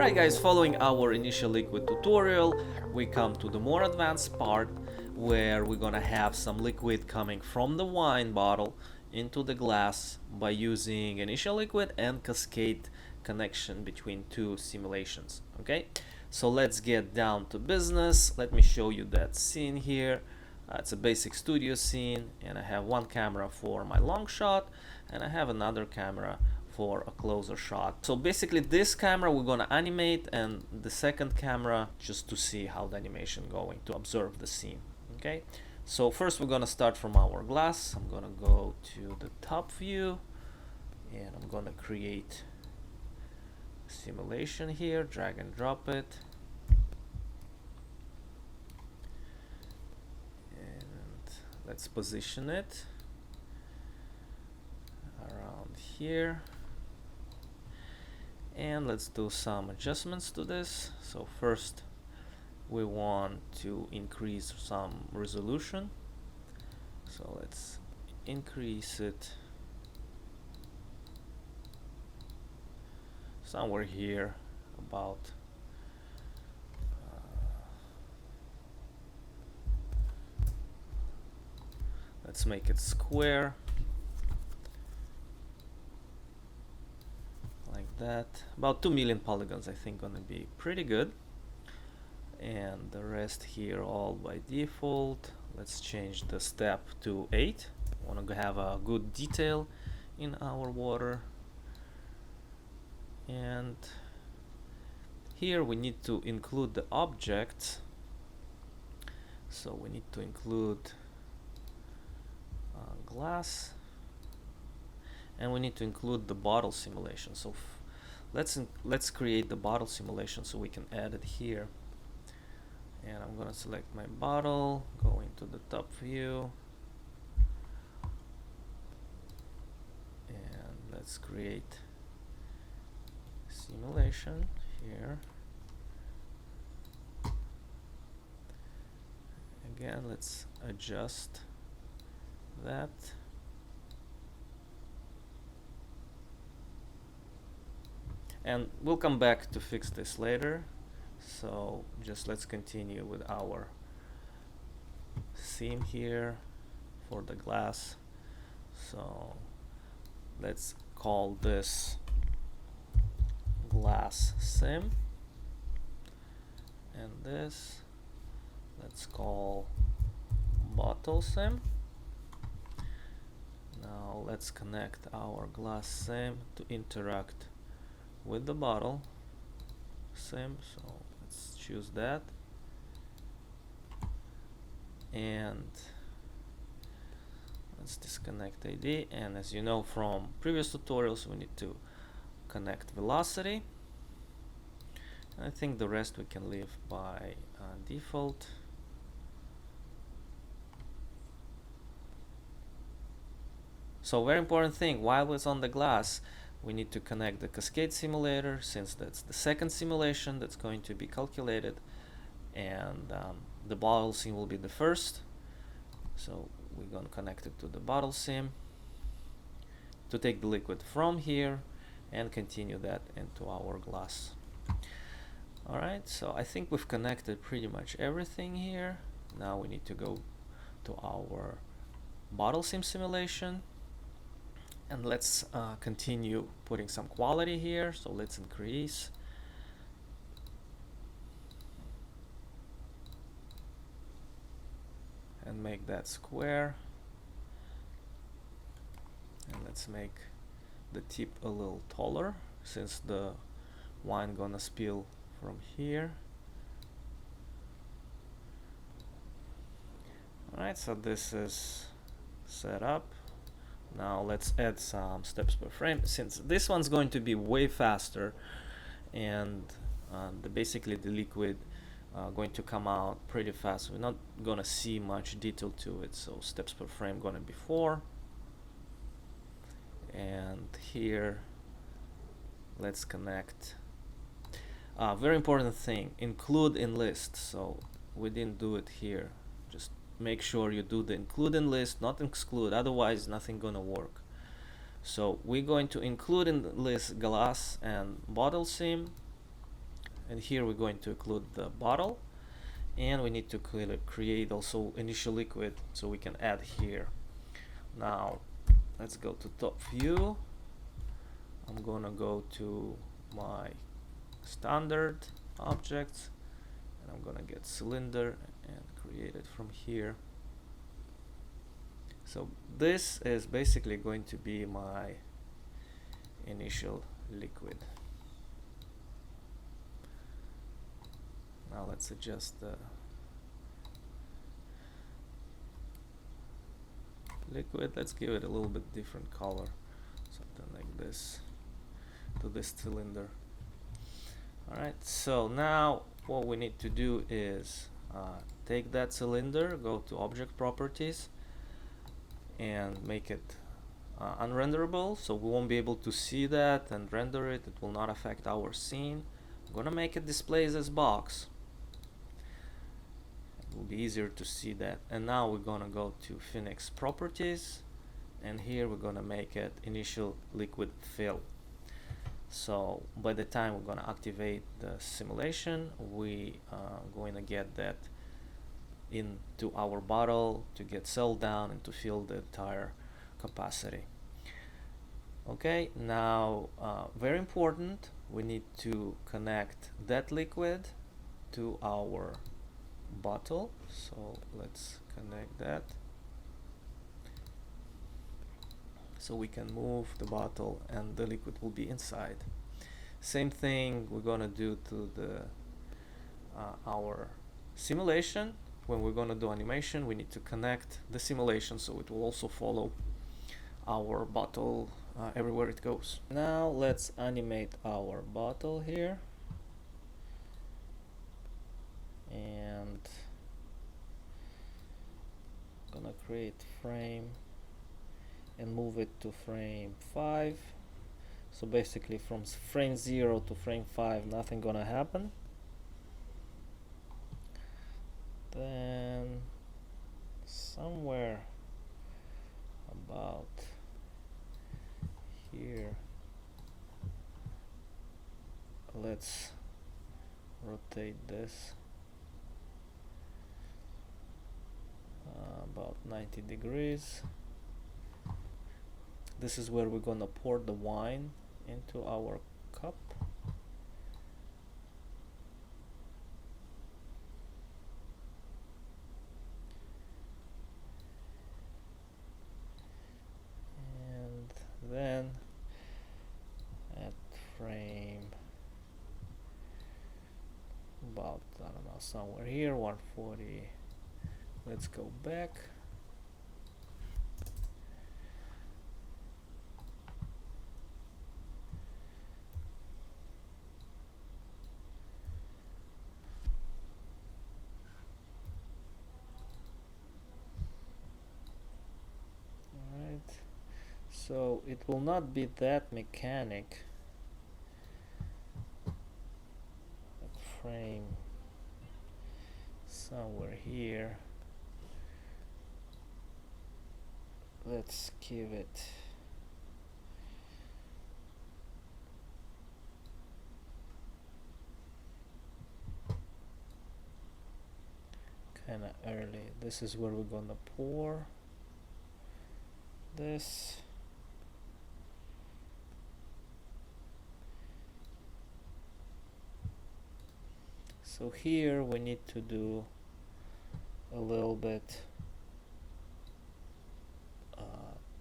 Alright guys, following our initial liquid tutorial, we come to the more advanced part where we're gonna have some liquid coming from the wine bottle into the glass by using initial liquid and cascade connection between two simulations. Okay, so let's get down to business. Let me show you that scene here. It's a basic studio scene, and I have one camera for my long shot and I have another camera for a closer shot. So basically this camera we're gonna animate, and the second camera just to see how the animation going, to observe the scene. Okay, so first we're gonna start from our glass. I'm gonna go to the top view and I'm gonna create a simulation here, drag and drop it, and let's position it around here. And let's do some adjustments to this. So first we want to increase some resolution, so let's increase it somewhere here about let's make it square like that. About 2 million polygons I think gonna be pretty good, and the rest here all by default. Let's change the step to 8. I want to have a good detail in our water, and here we need to include the objects, so we need to include glass, and we need to include the bottle simulation. So let's create the bottle simulation so we can add it here. And I'm gonna select my bottle, go into the top view, and let's create simulation here. Again, let's adjust that. And we'll come back to fix this later. So just let's continue with our theme here for the glass. So let's call this glass sim, and this let's call bottle sim. Now let's connect our glass sim to interact with the bottle sim, so let's choose that, and let's disconnect ID. And as you know from previous tutorials, we need to connect velocity. I think the rest we can leave by default. So very important thing, while it's on the glass, we need to connect the cascade simulator, since that's the second simulation that's going to be calculated, and the bottle sim will be the first. So we're going to connect it to the bottle sim to take the liquid from here and continue that into our glass. Alright, so I think we've connected pretty much everything here. Now we need to go to our bottle sim simulation, and let's continue putting some quality here. So let's increase, and make that square, and let's make the tip a little taller since the wine gonna spill from here. Alright, so this is set up. Now let's add some steps per frame, since this one's going to be way faster, and basically the liquid going to come out pretty fast. We're not gonna see much detail to it, so steps per frame gonna be 4. And here let's connect. Very important thing, include in list. So we didn't do it here. Just make sure you do the include in list, not exclude, otherwise nothing gonna work. So we're going to include in the list glass and bottle sim, and here we're going to include the bottle, and we need to create also initial liquid so we can add here. Now let's go to top view. I'm gonna go to my standard objects, and I'm gonna get cylinder and create it from here. So this is basically going to be my initial liquid. Now let's adjust the liquid. Let's give it a little bit different color, something like this, to this cylinder. Alright, so now what we need to do is take that cylinder, go to object properties, and make it unrenderable, so we won't be able to see that and render it. It will not affect our scene. I'm gonna make it display as this box. It will be easier to see that. And now we're gonna go to Phoenix properties, and here we're gonna make it initial liquid fill. So by the time we're gonna activate the simulation, we are going to get that into our bottle to get settled down and to fill the entire capacity. Okay, now very important, we need to connect that liquid to our bottle. So let's connect that so we can move the bottle and the liquid will be inside. Same thing we're gonna do to the our simulation. When we're gonna do animation, we need to connect the simulation so it will also follow our bottle everywhere it goes. Now let's animate our bottle here, and I'm gonna create frame and move it to frame 5. So basically from frame 0 to frame 5 nothing gonna happen. Then somewhere about here, let's rotate this about 90 degrees. This is where we're gonna pour the wine into our cup. And then at frame about, I don't know, somewhere here, 140, let's go back. So it will not be that mechanic. Frame somewhere here. Let's give it kinda early. This is where we're gonna pour this. So here we need to do a little bit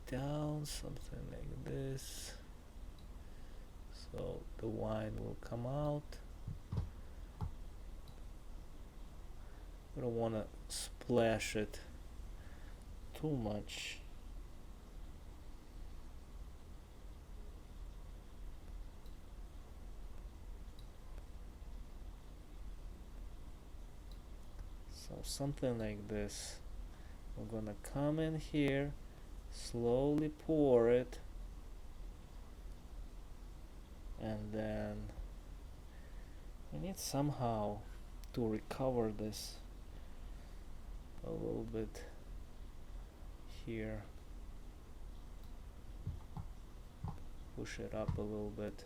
down, something like this, so the wine will come out. We don't want to splash it too much. So something like this. We're gonna come in here, slowly pour it, and then we need somehow to recover this a little bit here. Push it up a little bit.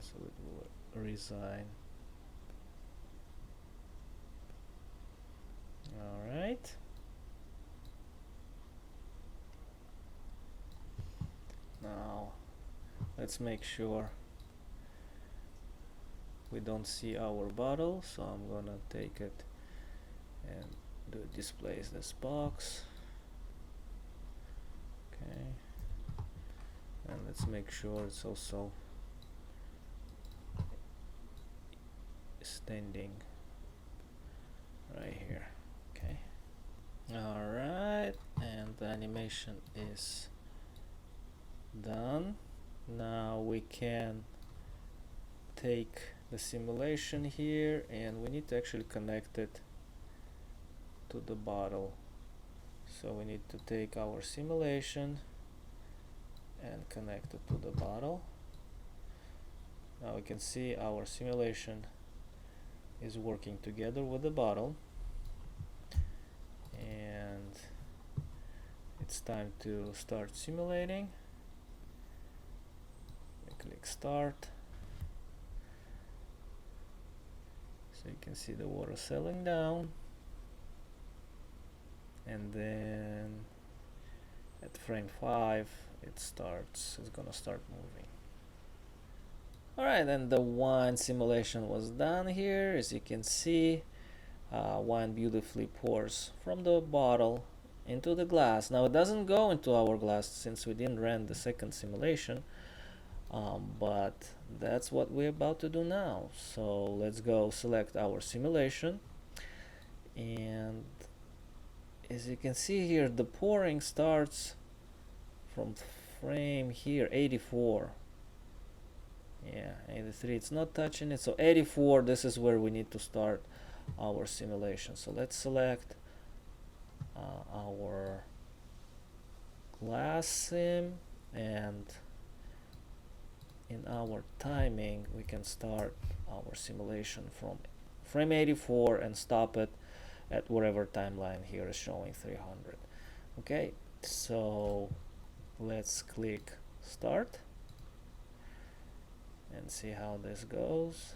so it will resign. All right. Now let's make sure we don't see our bottle, so I'm gonna take it and displace this box. Okay, and let's make sure it's also standing right here. Okay, all right, and the animation is done. Now we can take the simulation here, and we need to actually connect it to the bottle. So we need to take our simulation and connect it to the bottle. Now we can see our simulation is working together with the bottle, and it's time to start simulating. Click start. So you can see the water settling down, and then at frame 5 it's gonna start moving. Alright, and the wine simulation was done here. As you can see, wine beautifully pours from the bottle into the glass. Now it doesn't go into our glass since we didn't run the second simulation, but that's what we're about to do now. So let's go select our simulation, and as you can see here, the pouring starts from frame here 84. Yeah, 83, it's not touching it. So 84, this is where we need to start our simulation. So let's select our glass sim, and in our timing we can start our simulation from frame 84 and stop it at whatever timeline here is showing 300. Okay, so let's click start and see how this goes.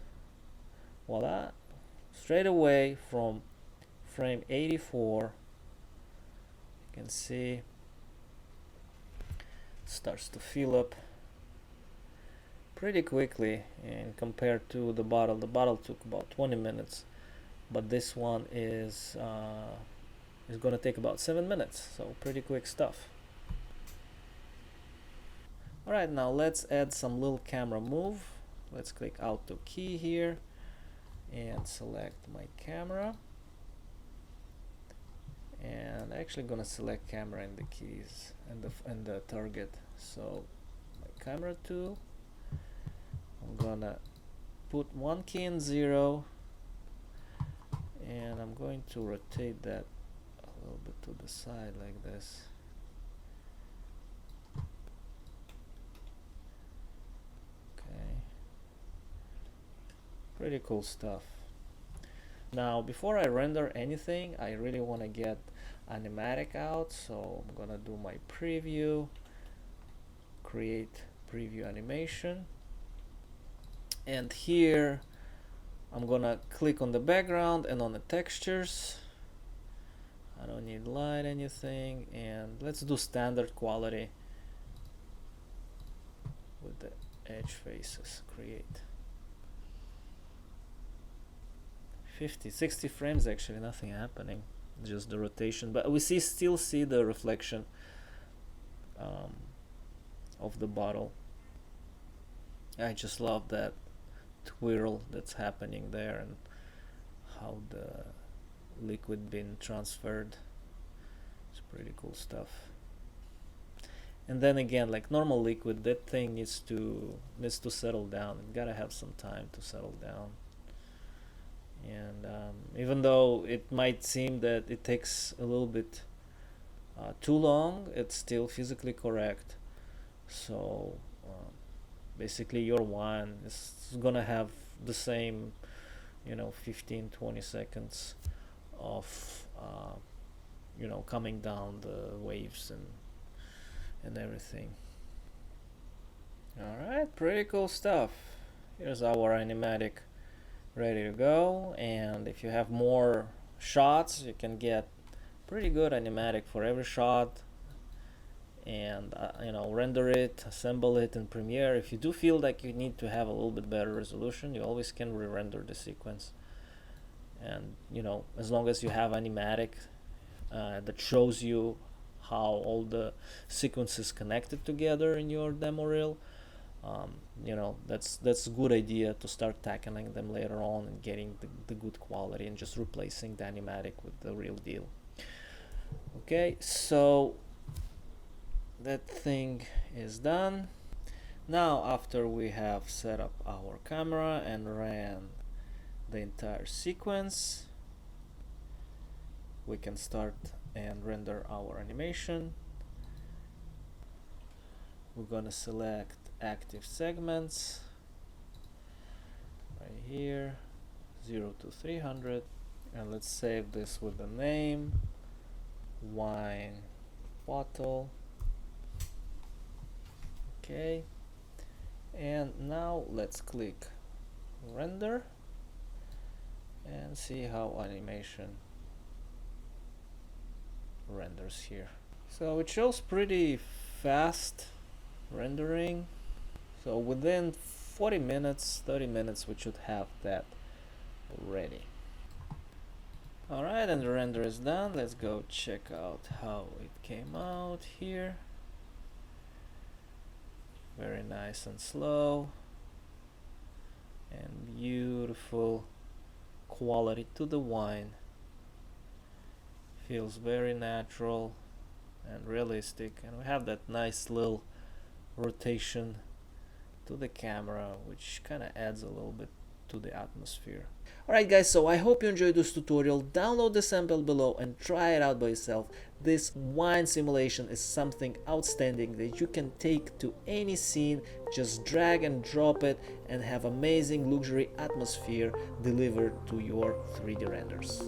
Voila, straight away from frame 84 you can see it starts to fill up pretty quickly, and compared to the bottle took about 20 minutes, but this one is going to take about 7 minutes, so pretty quick stuff. Alright, now let's add some little camera move. Let's click Auto key here and select my camera, and actually gonna select camera in the keys and the target. So my camera tool, I'm gonna put one key in 0, and I'm going to rotate that a little bit to the side like this. Okay, pretty cool stuff. Now before I render anything, I really want to get Animatic out, so I'm gonna do my preview, create preview animation, and here I'm gonna click on the background and on the textures. I don't need light anything, and let's do standard quality with the edge faces. Create 60 frames, actually nothing happening, just the rotation, but we still see the reflection of the bottle. I just love that twirl that's happening there, and how the liquid being transferred. It's pretty cool stuff. And then again, like normal liquid, that thing needs to settle down. It gotta have some time to settle down. And even though it might seem that it takes a little bit too long, it's still physically correct. So basically your wine is gonna have the same 15-20 seconds of coming down the waves and everything. Alright, pretty cool stuff. Here's our animatic ready to go, and if you have more shots you can get pretty good animatic for every shot, and render it, assemble it in Premiere. If you do feel like you need to have a little bit better resolution, you always can re-render the sequence, and as long as you have animatic that shows you how all the sequences connected together in your demo reel, that's a good idea to start tackling them later on and getting the good quality and just replacing the animatic with the real deal. Okay, so that thing is done. Now after we have set up our camera and ran the entire sequence, we can start and render our animation. We're gonna select active segments right here, 0 to 300, and let's save this with the name wine bottle. Okay, and now let's click render and see how animation renders here. So it shows pretty fast rendering, so within 40 minutes, 30 minutes we should have that ready. Alright, and the render is done. Let's go check out how it came out here. Very nice and slow and beautiful quality to the wine. Feels very natural and realistic, and we have that nice little rotation to the camera which kind of adds a little bit to the atmosphere. Alright guys, so I hope you enjoyed this tutorial. Download the sample below and try it out by yourself. This wine simulation is something outstanding that you can take to any scene, just drag and drop it and have amazing luxury atmosphere delivered to your 3D renders.